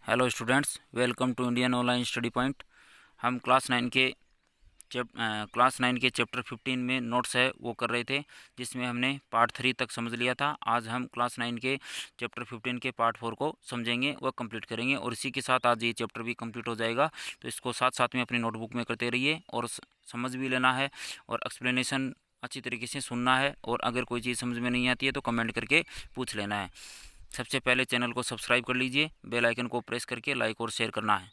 Hello students, welcome to Indian online study point. हम class 9 के chapter 15 में notes है वो कर रहे थे, जिसमें हमने पार्ट 3 तक समझ लिया था। आज हम क्लास 9 के चैप्टर 15 के पार्ट 4 को समझेंगे व कंप्लीट करेंगे, और इसी के साथ आज ये चैप्टर भी कंप्लीट हो जाएगा। तो इसको साथ साथ में अपनी नोटबुक में करते रहिए और समझ भी लेना है, और एक्सप्लेनेशन अच्छी तरीके से सुनना है। और अगर कोई चीज़ समझ में नहीं आती है तो कमेंट करके पूछ लेना है। सबसे पहले चैनल को सब्सक्राइब कर लीजिए, बेल आइकन को प्रेस करके लाइक और शेयर करना है।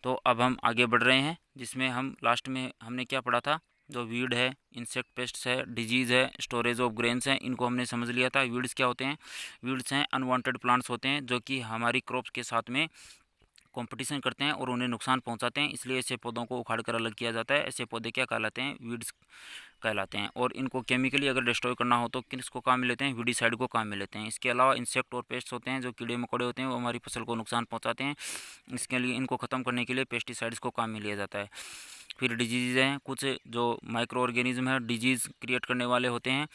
तो अब हम आगे बढ़ रहे हैं, जिसमें हम लास्ट में हमने क्या पढ़ा था। जो वीड है, इंसेक्ट पेस्ट्स है, डिजीज़ है, स्टोरेज ऑफ ग्रेन्स है, इनको हमने समझ लिया था। वीड्स क्या होते हैं? वीड्स हैं अनवांटेड प्लांट्स होते हैं जो कि हमारी क्रॉप्स के साथ में कंपटीशन करते हैं और उन्हें नुकसान पहुंचाते हैं, इसलिए ऐसे पौधों को उखाड़ कर अलग किया जाता है। ऐसे पौधे क्या कहलाते हैं? वीड्स कहलाते हैं। और इनको केमिकली अगर डिस्ट्रॉय करना हो तो किसको काम में लेते हैं? वीडिसाइड को काम में लेते हैं। इसके अलावा इंसेक्ट और पेस्ट होते हैं, जो कीड़े मकोड़े होते हैं, वो हमारी फसल को नुकसान पहुंचाते हैं। इसके लिए इनको ख़त्म करने के लिए पेस्टिसाइड्स को काम में लिया जाता है। फिर डिजीज़ हैं, कुछ जो माइक्रो ऑर्गेनिज्म है डिजीज़ क्रिएट करने वाले होते हैं,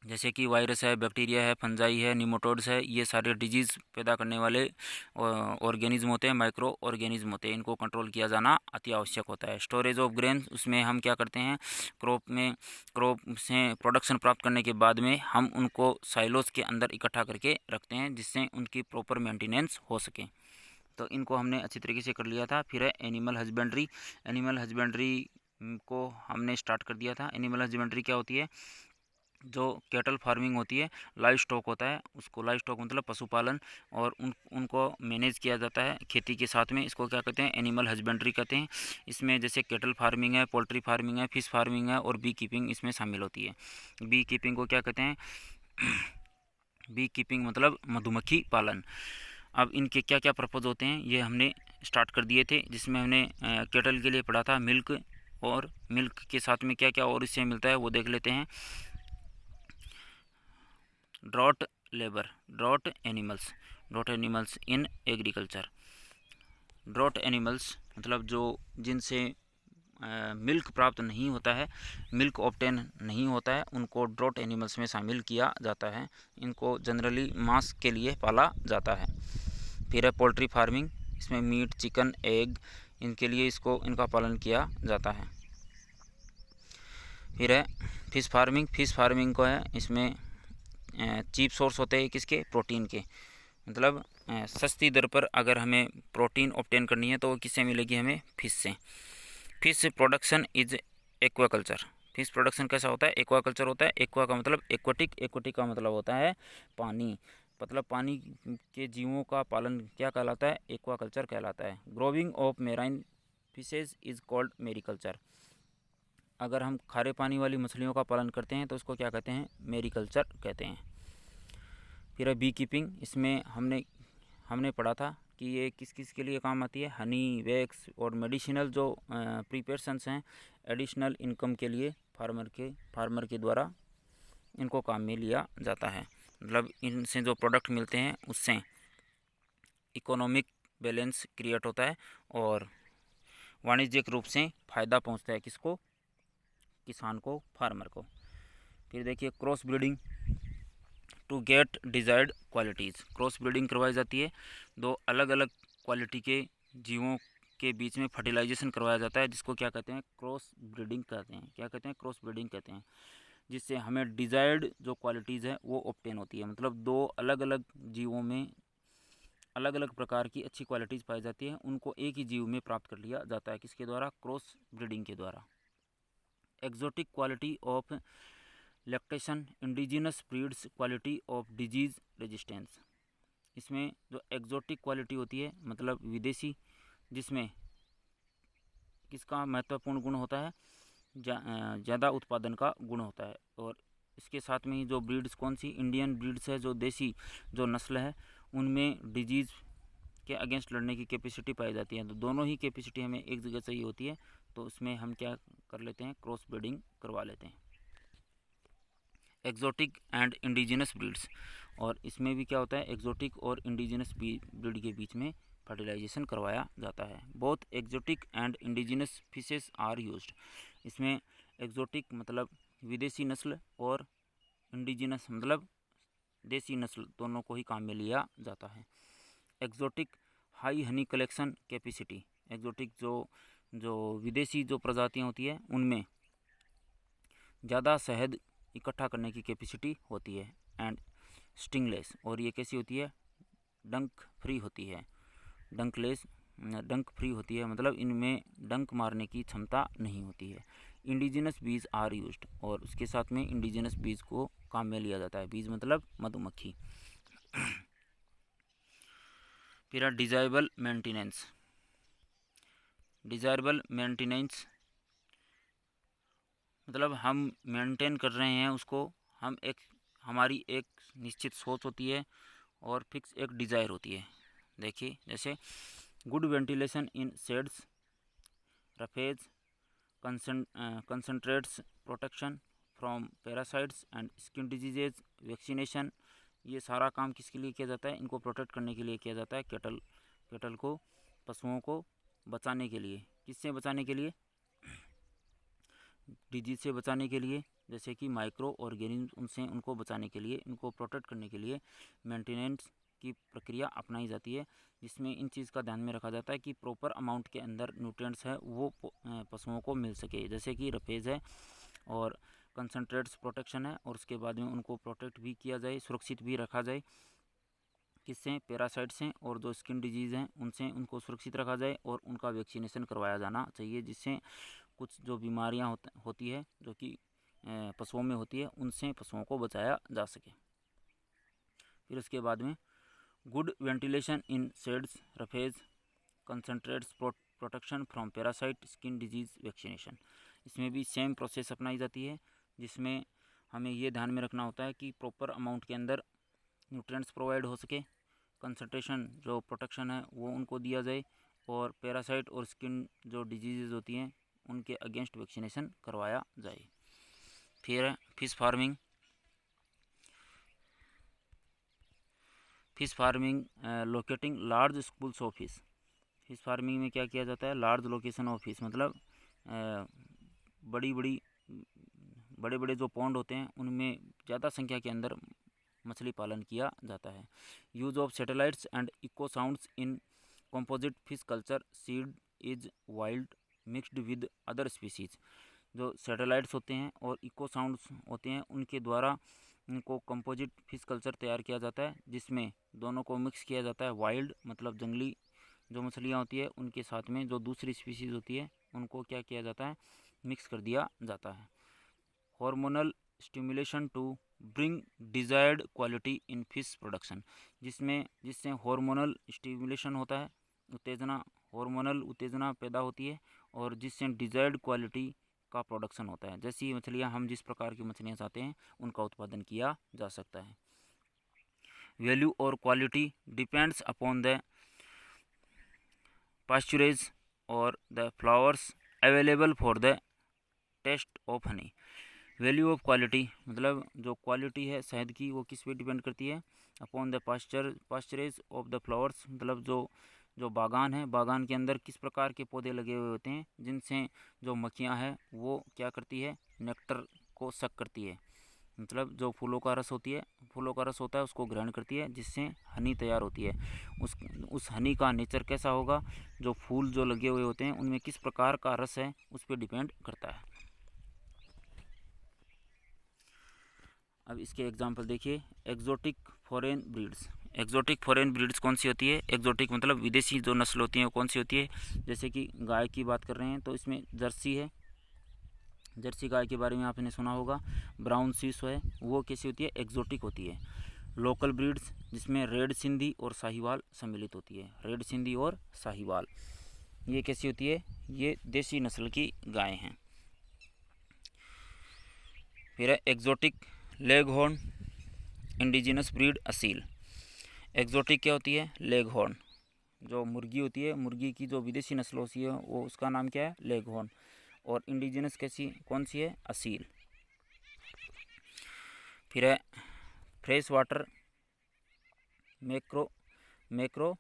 जैसे कि वायरस है, बैक्टीरिया है, फंजाई है, निमोटोड्स है। ये सारे डिजीज़ पैदा करने वाले ऑर्गेनिज्म होते हैं, माइक्रो ऑर्गेनिज्म होते हैं। इनको कंट्रोल किया जाना अति आवश्यक होता है। स्टोरेज ऑफ ग्रेन, उसमें हम क्या करते हैं? क्रॉप से प्रोडक्शन प्राप्त करने के बाद में हम उनको साइलोस के अंदर इकट्ठा करके रखते हैं, जिससे उनकी प्रॉपर मेंटेनेंस हो सके। तो इनको हमने अच्छी तरीके से कर लिया था। फिर है एनिमल हस्बेंड्री। एनिमल हस्बेंड्री को हमने स्टार्ट कर दिया था। एनिमल हस्बेंड्री क्या होती है? जो कैटल फार्मिंग होती है, लाइव स्टॉक होता है, उसको लाइव स्टॉक मतलब पशुपालन, और उनको मैनेज किया जाता है खेती के साथ में। इसको क्या कहते हैं? एनिमल हस्बेंड्री कहते हैं। इसमें जैसे कैटल फार्मिंग है, पोल्ट्री फार्मिंग है, फिश फार्मिंग है, और बी कीपिंग इसमें शामिल होती है। बी कीपिंग को क्या कहते हैं? बी कीपिंग मतलब मधुमक्खी पालन। अब इनके क्या क्या पर्पज़ होते हैं ये हमने स्टार्ट कर दिए थे, जिसमें हमने कैटल के लिए पढ़ा था मिल्क, और मिल्क के साथ में क्या क्या और इससे मिलता है वो देख लेते हैं। Draught labour, draught animals in agriculture. Draught animals मतलब जो जिनसे मिल्क प्राप्त नहीं होता है, मिल्क ऑब्टेन नहीं होता है, उनको ड्रॉट एनिमल्स में शामिल किया जाता है। इनको जनरली मांस के लिए पाला जाता है। फिर है पोल्ट्री फार्मिंग, इसमें मीट, चिकन, एग, इनके लिए इनका पालन किया जाता है। फिर है फिश फार्मिंग। फिश फार्मिंग को है, इसमें चीप सोर्स होते हैं किसके? प्रोटीन के। मतलब सस्ती दर पर अगर हमें प्रोटीन ऑब्टेन करनी है तो वो किससे मिलेगी? हमें फिश से। Fish production is aquaculture. Fish production कैसा होता है? एक्वाकल्चर होता है। एक्वा का मतलब एक्वाटिक, एक्वाटिक का मतलब होता है पानी, मतलब पानी के जीवों का पालन क्या कहलाता है? एक्वाकल्चर कहलाता है। Growing of marine fishes is called mariculture. अगर हम खारे पानी वाली मछलियों का पालन करते हैं तो उसको क्या कहते हैं? मेरीकल्चर कहते हैं। फिर है बी कीपिंग। इसमें हमने पढ़ा था कि ये किस किस के लिए काम आती है? हनी, वैक्स और मेडिसिनल जो प्रिपरेशंस हैं, एडिशनल इनकम के लिए फार्मर के द्वारा इनको काम में लिया जाता है। मतलब इनसे जो प्रोडक्ट मिलते हैं उससे इकोनॉमिक बैलेंस क्रिएट होता है और वाणिज्यिक रूप से फ़ायदा पहुंचता है किसको? किसान को, फार्मर को। फिर देखिए cross breeding to get desired qualities. Cross breeding करवाई जाती है, दो अलग अलग क्वालिटी के जीवों के बीच में फर्टिलाइजेशन करवाया जाता है, जिसको क्या कहते हैं? क्रॉस ब्रीडिंग कहते हैं। क्या कहते हैं? क्रॉस ब्रीडिंग कहते हैं। जिससे हमें डिजायर्ड जो क्वालिटीज़ है वो ऑब्टेन होती है। मतलब दो अलग अलग जीवों में अलग अलग प्रकार की अच्छी क्वालिटीज़ पाई जाती है, उनको एक ही जीव में प्राप्त कर लिया जाता है। किसके द्वारा? क्रॉस ब्रीडिंग के द्वारा। Exotic quality of lactation, indigenous breeds quality of disease resistance. इसमें जो एक्जोटिक क्वालिटी होती है मतलब विदेशी, जिसमें किसका महत्वपूर्ण गुण होता है? ज़्यादा उत्पादन का गुण होता है। और इसके साथ में ही जो ब्रीड्स, कौन सी? इंडियन ब्रीड्स है, जो देसी जो नस्ल है, उनमें डिजीज़ के अगेंस्ट लड़ने की कैपेसिटी पाई जाती है। तो दोनों ही कैपेसिटी हमें एक जगह से ही होती है, तो उसमें हम क्या कर लेते हैं? क्रॉस ब्रीडिंग करवा लेते हैं। एक्जोटिक एंड इंडिजिनस ब्रीड्स, और इसमें भी क्या होता है? एक्जोटिक और इंडिजिनस ब्रीड के बीच में फर्टिलाइजेशन करवाया जाता है। Both exotic and indigenous fishes are used. इसमें एक्जोटिक मतलब विदेशी नस्ल और इंडिजिनस मतलब देसी नस्ल, दोनों को ही काम में लिया जाता है। Exotic high Honey collection capacity, exotic जो विदेशी जो प्रजातियाँ होती है उनमें ज़्यादा शहद इकट्ठा करने की कैपेसिटी होती है। एंड स्टिंगलेस, और ये कैसी होती है, डंक फ्री होती है। डंक फ्री होती है मतलब इनमें डंक मारने की क्षमता नहीं होती है। इंडिजिनस बीज आर यूज्ड, और उसके साथ में इंडिजिनस बीज को काम में लिया जाता है। बीज मतलब मधुमक्खी। फिर डिजायरेबल मेंटेनेंस। डिजायरेबल मेंटेनेंस मतलब हम मेंटेन कर रहे हैं उसको, हमारी एक निश्चित सोच होती है और फिक्स एक डिज़ायर होती है। देखिए जैसे good ventilation in shades, roughage, concentrates, protection from parasites and skin diseases, vaccination, ये सारा काम किसके लिए किया जाता है, इनको प्रोटेक्ट करने के लिए किया जाता है। कैटल को, पशुओं को बचाने के लिए। किससे बचाने के लिए, डिजीज से बचाने के लिए, जैसे कि माइक्रो ऑर्गेनिज्म, उनसे उनको बचाने के लिए, इनको प्रोटेक्ट करने के लिए मेंटेनेंस की प्रक्रिया अपनाई जाती है, जिसमें इन चीज़ का ध्यान में रखा जाता है कि प्रॉपर अमाउंट के अंदर न्यूट्रिएंट्स है वो पशुओं को मिल सके। जैसे कि रफेज है और कंसनट्रेट्स प्रोटेक्शन है, और उसके बाद में उनको प्रोटेक्ट भी किया जाए, सुरक्षित भी रखा जाए। किससे, पैरासाइट से, और जो स्किन डिजीज़ हैं उनसे उनको सुरक्षित रखा जाए, और उनका वैक्सीनेशन करवाया जाना चाहिए, जिससे कुछ जो बीमारियां होती है जो कि पशुओं में होती है, उनसे पशुओं को बचाया जा सके। फिर उसके बाद में good ventilation in shades, roughage, concentrates, protection from parasite, skin disease, vaccination. इसमें भी सेम प्रोसेस अपनाई जाती है, जिसमें हमें ये ध्यान में रखना होता है कि प्रॉपर अमाउंट के अंदर न्यूट्रिएंट्स प्रोवाइड हो सके, कंसंट्रेशन जो प्रोटेक्शन है वो उनको दिया जाए, और पैरासाइट और स्किन जो डिजीज़ होती हैं उनके अगेंस्ट वैक्सीनेशन करवाया जाए। फिर fish farming. Locating large schools of fish. Fish farming में क्या किया जाता है, लार्ज लोकेशन ऑफ फिश मतलब बड़े बड़े जो पॉन्ड होते हैं उनमें ज़्यादा संख्या के अंदर मछली पालन किया जाता है। Use of satellites and echo sounds in composite fish culture, seed is wild mixed with other species. जो सैटेलाइट्स होते हैं और इको साउंड्स होते हैं उनके द्वारा इनको कंपोजिट फिश कल्चर तैयार किया जाता है, जिसमें दोनों को मिक्स किया जाता है। वाइल्ड मतलब जंगली जो मछलियाँ होती है उनके साथ में जो दूसरी स्पीसीज होती है उनको क्या किया जाता है, मिक्स कर दिया जाता है। Hormonal stimulation to bring desired quality in fish production, जिससे हार्मोनल स्टिमुलेशन होता है, हार्मोनल उत्तेजना पैदा होती है, और जिससे डिजायर्ड क्वालिटी का प्रोडक्शन होता है। जैसी मछलियाँ, हम जिस प्रकार की मछलियाँ चाहते हैं उनका उत्पादन किया जा सकता है। वैल्यू और quality depends upon the pasturage और the flowers available for the taste of honey. Value of quality मतलब जो क्वालिटी है शहद की वो किस पे डिपेंड करती है, upon the pasturage of the flowers मतलब जो बागान है, बागान के अंदर किस प्रकार के पौधे लगे हुए होते हैं, जिनसे जो मक्खियाँ हैं वो क्या करती है, नेक्टर को सक करती है, मतलब जो फूलों का रस होता है उसको ग्रहण करती है, जिससे हनी तैयार होती है। उस हनी का नेचर कैसा होगा, जो फूल जो लगे हुए होते हैं उनमें किस प्रकार का रस है उस पर डिपेंड करता है। अब इसके एग्जाम्पल देखिए। Exotic foreign breeds. Exotic foreign breeds कौन सी होती है, एक्जोटिक मतलब विदेशी जो नस्ल होती है वो कौन सी होती है, जैसे कि गाय की बात कर रहे हैं तो इसमें जर्सी है, जर्सी गाय के बारे में आपने सुना होगा। ब्राउन स्विस है, वो कैसी होती है, एक्जोटिक होती है। लोकल ब्रीड्स जिसमें रेड सिंधी और साहिवाल सम्मिलित होती है, रेड सिंधी और साहिवाल, ये कैसी होती है, ये देसी नस्ल की गायें हैं। फिर है exotic leghorn indigenous breed Aseel. Exotic क्या होती है, लेगहॉर्न, जो मुर्गी होती है, मुर्गी की जो विदेशी नस्ल होती है वो उसका नाम क्या है, लेगहॉर्न, और इंडिजिनस कौन सी है, असील। फिर है fresh water macro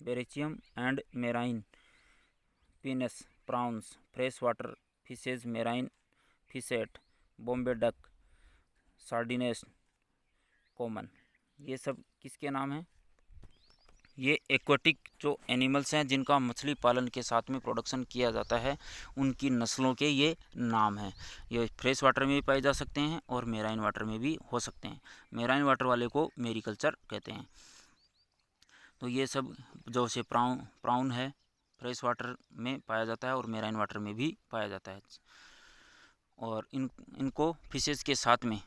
बेरेचियम and marine Penaeus prawns, fresh water fishes, marine fishes, Bombay duck, sardines common, ये सब किसके नाम हैं, ये एक्वेटिक जो एनिमल्स हैं जिनका मछली पालन के साथ में प्रोडक्शन किया जाता है, उनकी नस्लों के ये नाम हैं। ये फ्रेश वाटर में भी पाए जा सकते हैं और मेराइन वाटर में भी हो सकते हैं। मेराइन वाटर वाले को मेरिकल्चर कहते हैं। तो ये सब जो से प्राउन है, फ्रेश वाटर में पाया जाता है और मेराइन वाटर में भी पाया जाता है। और इनको फिशेज़ के साथ में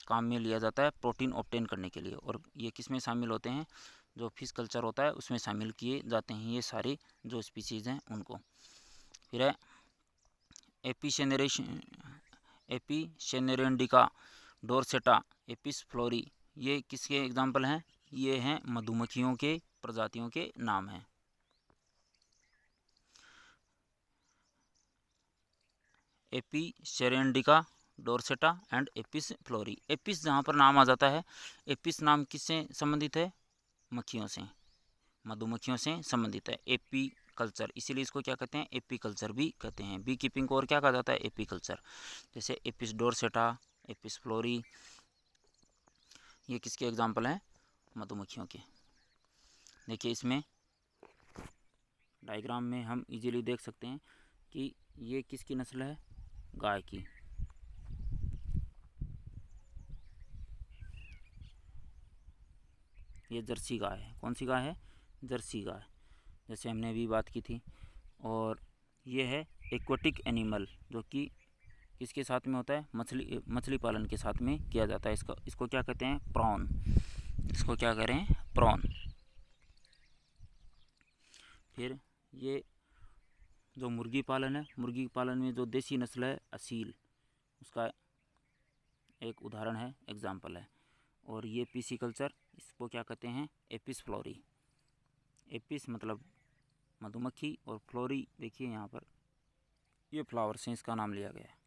काम में लिया जाता है प्रोटीन ऑब्टेन करने के लिए। और ये किस में शामिल होते हैं, जो फिश कल्चर होता है उसमें शामिल किए जाते हैं ये सारे जो स्पीसीज़ हैं उनको। फिर है एपिसेनेरेंडिका, डोरसेटा, एपिस फ्लोरी, ये किसके एग्जाम्पल हैं, ये हैं मधुमक्खियों के प्रजातियों के नाम हैं। Apis cerana indica, dorsata and Apis florea. Apis जहाँ पर नाम आ जाता है, एपिस नाम किससे संबंधित है, मक्खियों से, मधुमक्खियों से संबंधित है। एपी कल्चर, इसीलिए इसको क्या कहते हैं, एपी कल्चर भी कहते हैं। बी कीपिंग को और क्या कहा जाता है, एपी कल्चर। जैसे एपिस डोरसेटा, एपिस फ्लोरी, ये किसके एग्जाम्पल हैं, मधुमक्खियों के। देखिए इसमें डायग्राम में हम इजीली देख सकते हैं कि ये किसकी नस्ल है, गाय की। ये जर्सी गाय है। कौन सी गाय है, जर्सी गाय, जैसे हमने अभी बात की थी। और ये है एक्वेटिक एनिमल, जो कि किसके साथ में होता है, मछली पालन के साथ में किया जाता है। इसको क्या कहते हैं, प्रॉन। इसको क्या कह रहे हैं, प्रॉन। फिर ये जो मुर्गी पालन है, मुर्गी पालन में जो देसी नस्ल है असील, उसका एक उदाहरण है, एग्जाम्पल है। और ये पीसी कल्चर, इसको क्या कहते हैं, एपिस फ्लोरी। एपिस मतलब मधुमक्खी और फ्लोरी, देखिए यहाँ पर ये फ्लावर से इसका नाम लिया गया है।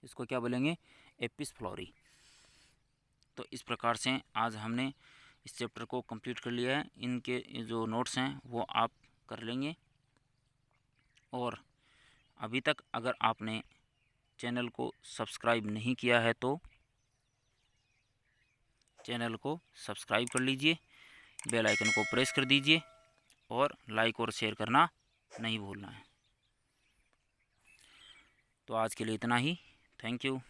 इसको क्या बोलेंगे, एपिस फ्लोरी। तो इस प्रकार से आज हमने इस चैप्टर को कंप्लीट कर लिया है। इनके जो नोट्स हैं वो आप कर लेंगे। और अभी तक अगर आपने चैनल को सब्सक्राइब नहीं किया है तो चैनल को सब्सक्राइब कर लीजिए, बेल आइकन को प्रेस कर दीजिए और लाइक और शेयर करना नहीं भूलना है। तो आज के लिए इतना ही। Thank you.